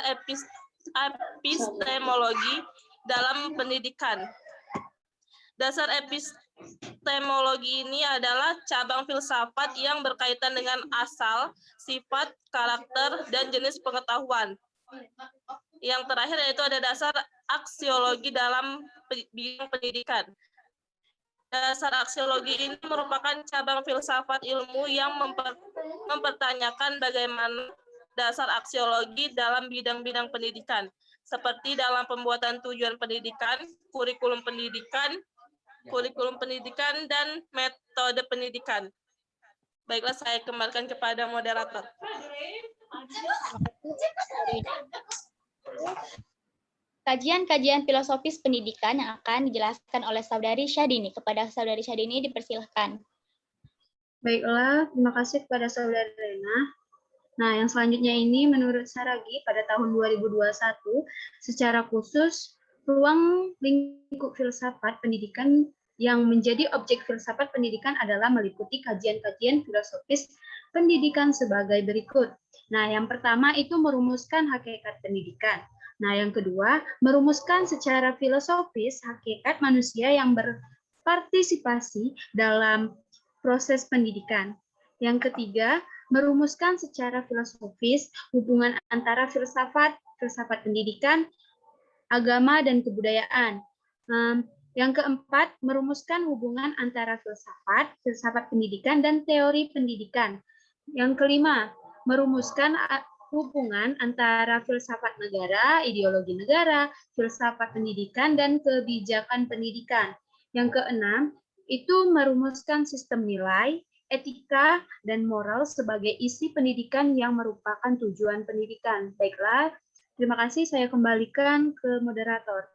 epistemologi dalam pendidikan. Dasar epistemologi ini adalah cabang filsafat yang berkaitan dengan asal, sifat, karakter, dan jenis pengetahuan. Yang terakhir yaitu ada dasar aksiologi dalam bidang pendidikan. Dasar aksiologi ini merupakan cabang filsafat ilmu yang mempertanyakan bagaimana dasar aksiologi dalam bidang-bidang pendidikan, seperti dalam pembuatan tujuan pendidikan, kurikulum pendidikan, dan metode pendidikan. Baiklah, saya kembalikan kepada moderator. Kajian-kajian filosofis pendidikan yang akan dijelaskan oleh Saudari Syadini. Kepada Saudari Syadini dipersilahkan. Baiklah, terima kasih kepada Saudari Rena. Nah, yang selanjutnya ini menurut Saragi pada tahun 2021, secara khusus ruang lingkup filsafat pendidikan yang menjadi objek filsafat pendidikan adalah meliputi kajian-kajian filosofis pendidikan sebagai berikut. Nah, yang pertama itu merumuskan hakikat pendidikan. Nah, yang kedua, merumuskan secara filosofis hakikat manusia yang berpartisipasi dalam proses pendidikan. Yang ketiga, merumuskan secara filosofis hubungan antara filsafat pendidikan, agama, dan kebudayaan. Yang keempat, merumuskan hubungan antara filsafat, filsafat pendidikan, dan teori pendidikan. Yang kelima, merumuskan hubungan antara filsafat negara, ideologi negara, filsafat pendidikan, dan kebijakan pendidikan. Yang keenam, itu merumuskan sistem nilai, etika, dan moral sebagai isi pendidikan yang merupakan tujuan pendidikan. Baiklah, terima kasih. Saya kembalikan ke moderator.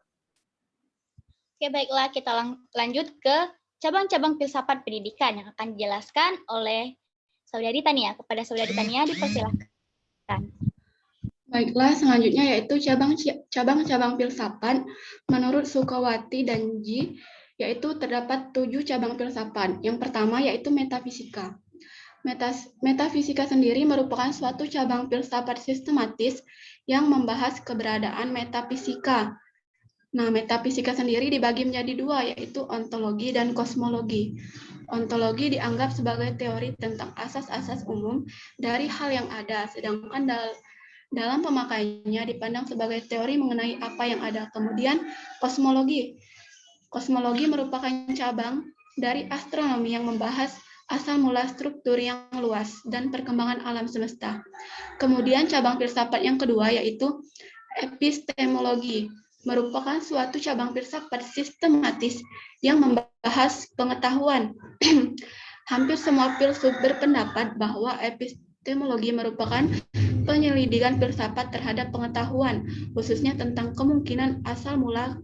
Oke, baiklah, kita lanjut ke cabang-cabang filsafat pendidikan yang akan dijelaskan oleh Saudari Tania. Kepada Saudari Tania, dipersilakan. Baiklah, selanjutnya yaitu cabang-cabang filsafat menurut Sukawati dan Ji, yaitu terdapat 7 cabang filsafat. Yang pertama yaitu metafisika. Metafisika sendiri merupakan suatu cabang filsafat sistematis yang membahas keberadaan metafisika. Nah, metafisika sendiri dibagi menjadi 2, yaitu ontologi dan kosmologi. Ontologi dianggap sebagai teori tentang asas-asas umum dari hal yang ada, sedangkan dalam pemakaiannya dipandang sebagai teori mengenai apa yang ada. Kemudian kosmologi. Kosmologi merupakan cabang dari astronomi yang membahas asal mula struktur yang luas dan perkembangan alam semesta. Kemudian cabang filsafat yang kedua yaitu epistemologi, merupakan suatu cabang filsafat sistematis yang membahas pengetahuan. Hampir semua filsuf berpendapat bahwa epistemologi merupakan penyelidikan filsafat terhadap pengetahuan, khususnya tentang kemungkinan asal mula,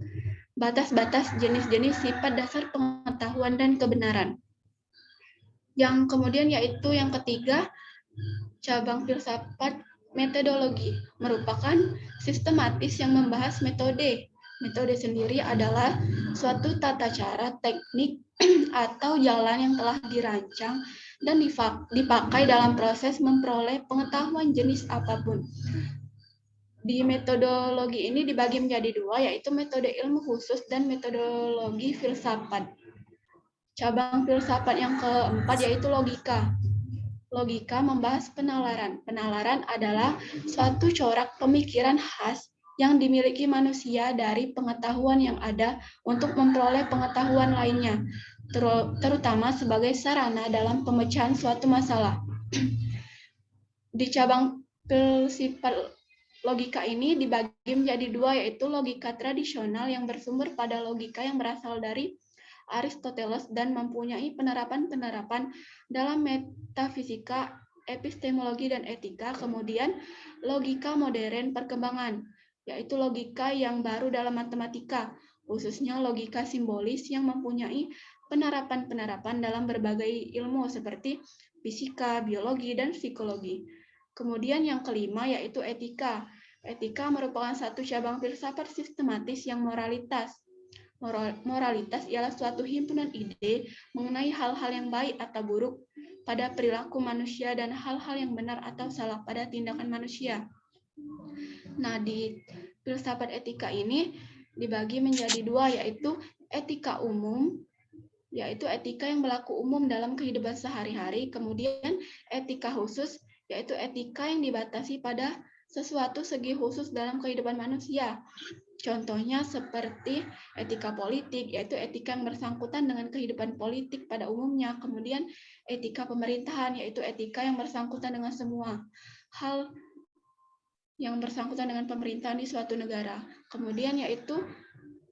batas-batas, jenis-jenis, sifat dasar pengetahuan dan kebenaran. Yang kemudian yaitu yang ketiga, cabang filsafat metodologi, merupakan sistematis yang membahas metode. Metode sendiri adalah suatu tata cara, teknik, atau jalan yang telah dirancang dan dipakai dalam proses memperoleh pengetahuan jenis apapun. Di metodologi ini dibagi menjadi 2, yaitu metode ilmu khusus dan metodologi filsafat. Cabang filsafat yang keempat yaitu logika. Logika membahas penalaran. Penalaran adalah suatu corak pemikiran khas yang dimiliki manusia dari pengetahuan yang ada untuk memperoleh pengetahuan lainnya, terutama sebagai sarana dalam pemecahan suatu masalah. Di cabang filsafat logika ini dibagi menjadi 2, yaitu logika tradisional yang bersumber pada logika yang berasal dari Aristoteles dan mempunyai penerapan-penerapan dalam metafisika, epistemologi, dan etika. Kemudian logika modern perkembangan, yaitu logika yang baru dalam matematika, khususnya logika simbolis yang mempunyai penerapan-penerapan dalam berbagai ilmu seperti fisika, biologi, dan psikologi. Kemudian yang kelima yaitu etika. Etika merupakan satu cabang filsafat sistematis yang moralitas. Moralitas ialah suatu himpunan ide mengenai hal-hal yang baik atau buruk pada perilaku manusia dan hal-hal yang benar atau salah pada tindakan manusia. Nah, di filsafat etika ini dibagi menjadi 2, yaitu etika umum, yaitu etika yang berlaku umum dalam kehidupan sehari-hari. Kemudian etika khusus, yaitu etika yang dibatasi pada sesuatu segi khusus dalam kehidupan manusia. Contohnya seperti etika politik, yaitu etika yang bersangkutan dengan kehidupan politik pada umumnya. Kemudian etika pemerintahan, yaitu etika yang bersangkutan dengan semua hal yang bersangkutan dengan pemerintahan di suatu negara. Kemudian yaitu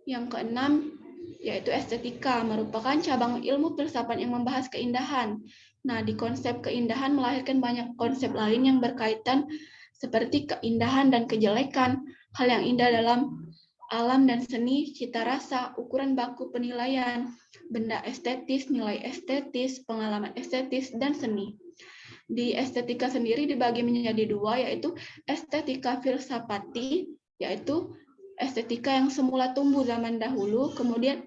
yang keenam, yaitu estetika, merupakan cabang ilmu filsafat yang membahas keindahan. Nah, di konsep keindahan melahirkan banyak konsep lain yang berkaitan seperti keindahan dan kejelekan, hal yang indah dalam alam dan seni, cita rasa, ukuran baku penilaian, benda estetis, nilai estetis, pengalaman estetis, dan seni. Di estetika sendiri dibagi menjadi 2, yaitu estetika filsafati, yaitu estetika yang semula tumbuh zaman dahulu, kemudian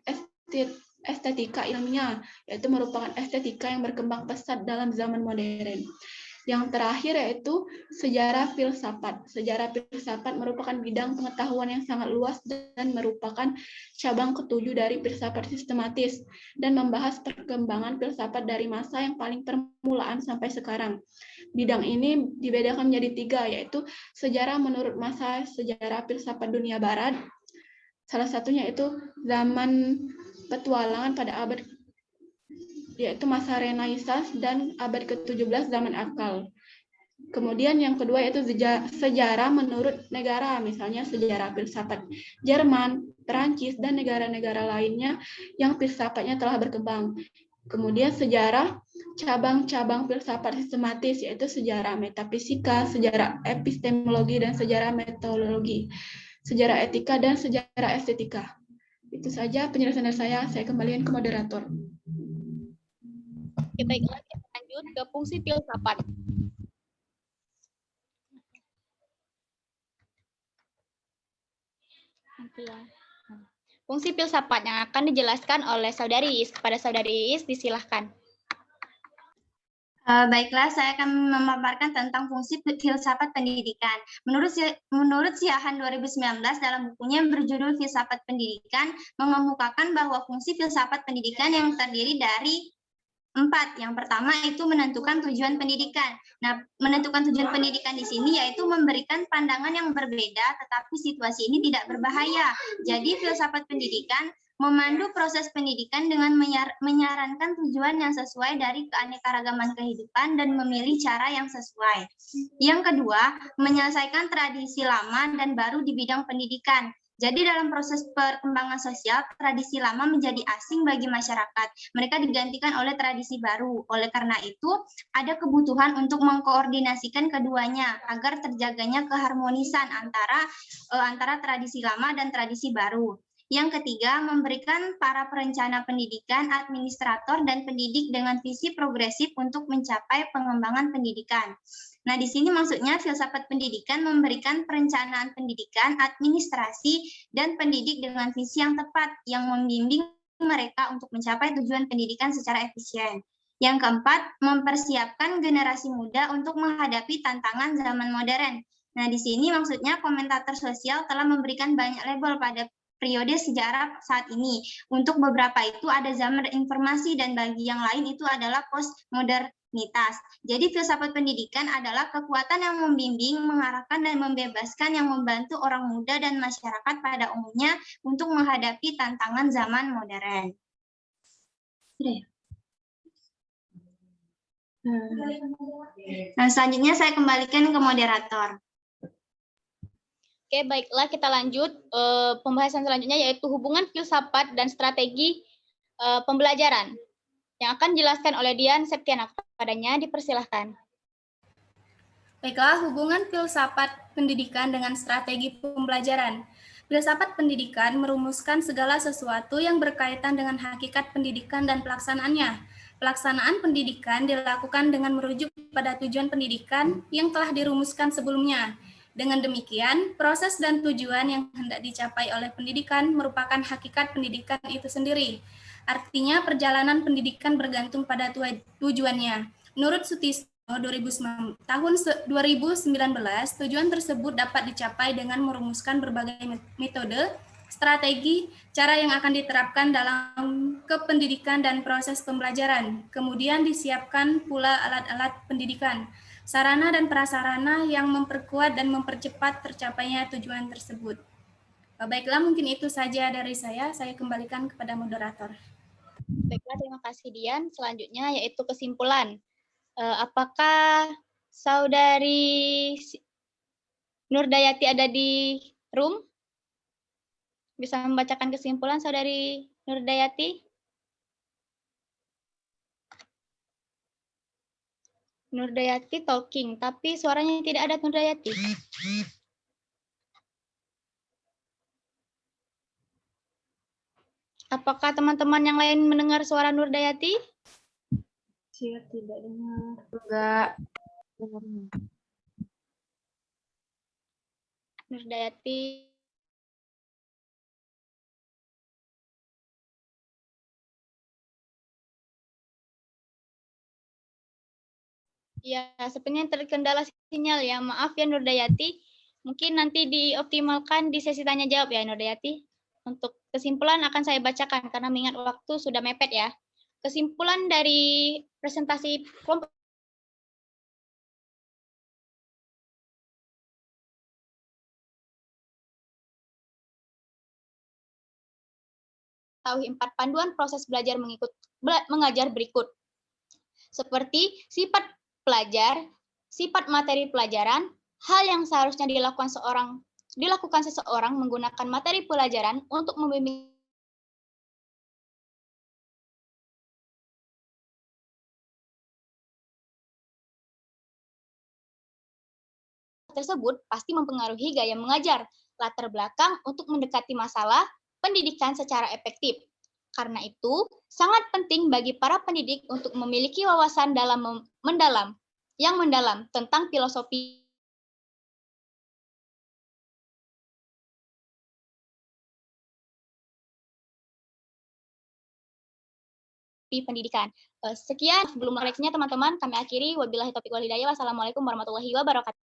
estetika ilmiah, yaitu merupakan estetika yang berkembang pesat dalam zaman modern. Yang terakhir yaitu sejarah filsafat. Sejarah filsafat merupakan bidang pengetahuan yang sangat luas dan merupakan cabang ke-7 dari filsafat sistematis dan membahas perkembangan filsafat dari masa yang paling permulaan sampai sekarang. Bidang ini dibedakan menjadi 3, yaitu sejarah menurut masa sejarah filsafat dunia barat, Salah satunya itu zaman petualangan pada abad yaitu masa Renaissance dan abad ke-17 zaman akal. Kemudian yang kedua yaitu sejarah menurut negara, misalnya sejarah filsafat Jerman, Perancis, dan negara-negara lainnya yang filsafatnya telah berkembang. Kemudian sejarah cabang-cabang filsafat sistematis, yaitu sejarah metafisika, sejarah epistemologi, dan sejarah metodologi, sejarah etika, dan sejarah estetika. Itu saja penjelasan dari saya kembalikan ke moderator. Oke, baiklah, kita lanjut ke fungsi filsafat. Fungsi filsafat yang akan dijelaskan oleh Saudari Iis. Kepada Saudari Iis, disilahkan. Baiklah, saya akan memaparkan tentang fungsi filsafat pendidikan. Menurut Siahan 2019 dalam bukunya yang berjudul Filsafat Pendidikan, mengemukakan bahwa fungsi filsafat pendidikan yang terdiri dari 4. Yang pertama itu menentukan tujuan pendidikan. Nah, menentukan tujuan pendidikan di sini yaitu memberikan pandangan yang berbeda, tetapi situasi ini tidak berbahaya. Jadi, filsafat pendidikan memandu proses pendidikan dengan menyarankan tujuan yang sesuai dari keanekaragaman kehidupan dan memilih cara yang sesuai. Yang kedua, menyelesaikan tradisi lama dan baru di bidang pendidikan. Jadi dalam proses perkembangan sosial, tradisi lama menjadi asing bagi masyarakat. Mereka digantikan oleh tradisi baru. Oleh karena itu, ada kebutuhan untuk mengkoordinasikan keduanya agar terjaganya keharmonisan antara tradisi lama dan tradisi baru. Yang ketiga, memberikan para perencana pendidikan, administrator, dan pendidik dengan visi progresif untuk mencapai pengembangan pendidikan. Nah, di sini maksudnya filsafat pendidikan memberikan perencanaan pendidikan, administrasi, dan pendidik dengan visi yang tepat yang membimbing mereka untuk mencapai tujuan pendidikan secara efisien. Yang keempat, mempersiapkan generasi muda untuk menghadapi tantangan zaman modern. Nah, di sini maksudnya komentator sosial telah memberikan banyak label pada periode sejarah saat ini. Untuk beberapa itu ada zaman informasi dan bagi yang lain itu adalah postmodernitas. Jadi filsafat pendidikan adalah kekuatan yang membimbing, mengarahkan dan membebaskan yang membantu orang muda dan masyarakat pada umumnya untuk menghadapi tantangan zaman modern. Nah, selanjutnya saya kembalikan ke moderator. Oke, baiklah kita lanjut pembahasan selanjutnya yaitu hubungan filsafat dan strategi pembelajaran yang akan dijelaskan oleh Dian Septiana. Kepadanya dipersilahkan. Baiklah, hubungan filsafat pendidikan dengan strategi pembelajaran. Filsafat pendidikan merumuskan segala sesuatu yang berkaitan dengan hakikat pendidikan dan pelaksanaannya. Pelaksanaan pendidikan dilakukan dengan merujuk pada tujuan pendidikan yang telah dirumuskan sebelumnya. Dengan demikian, proses dan tujuan yang hendak dicapai oleh pendidikan merupakan hakikat pendidikan itu sendiri. Artinya, perjalanan pendidikan bergantung pada tujuannya. Menurut Sutisno, tahun 2019, tujuan tersebut dapat dicapai dengan merumuskan berbagai metode, strategi, cara yang akan diterapkan dalam kependidikan dan proses pembelajaran. Kemudian disiapkan pula alat-alat pendidikan, sarana dan prasarana yang memperkuat dan mempercepat tercapainya tujuan tersebut. Baiklah, mungkin itu saja dari saya kembalikan kepada moderator. Baiklah, terima kasih Dian. Selanjutnya yaitu kesimpulan. Apakah Saudari Nurdayati ada di room? Bisa membacakan kesimpulan Saudari Nurdayati? Nurdayati talking, tapi suaranya tidak ada Nurdayati. Apakah teman-teman yang lain mendengar suara Nurdayati? Saya tidak dengar. Enggak. Nurdayati. Ya, sepertinya terkendala sinyal ya. Maaf ya Nurdayati. Mungkin nanti dioptimalkan di sesi tanya jawab ya Nurdayati. Untuk kesimpulan akan saya bacakan karena mengingat waktu sudah mepet ya. Kesimpulan dari presentasi kelompok mengetahui 4 panduan proses belajar mengajar berikut. Seperti sifat pelajar, sifat materi pelajaran, hal yang seharusnya dilakukan seseorang menggunakan materi pelajaran untuk membimbing tersebut pasti mempengaruhi gaya mengajar, latar belakang untuk mendekati masalah pendidikan secara efektif. Karena itu, sangat penting bagi para pendidik untuk memiliki wawasan yang mendalam tentang filosofi pendidikan. Sekian sebelum koreksinya teman-teman, kami akhiri. Wabillahi taufiq wal hidayah. Wassalamualaikum warahmatullahi wabarakatuh.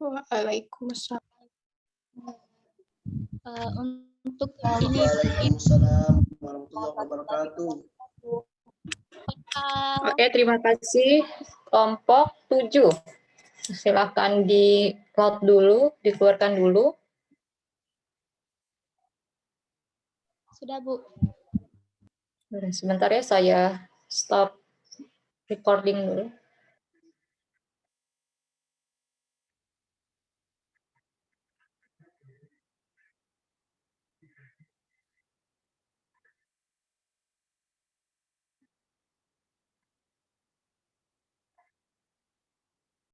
Waalaikumsalam. Untuk ini Waalaikumsalam warahmatullahi wabarakatuh. Oke, terima kasih. Kelompok 7. Silakan di-load dulu, dikeluarkan dulu. Sudah, Bu. Sebentar ya, saya stop recording dulu.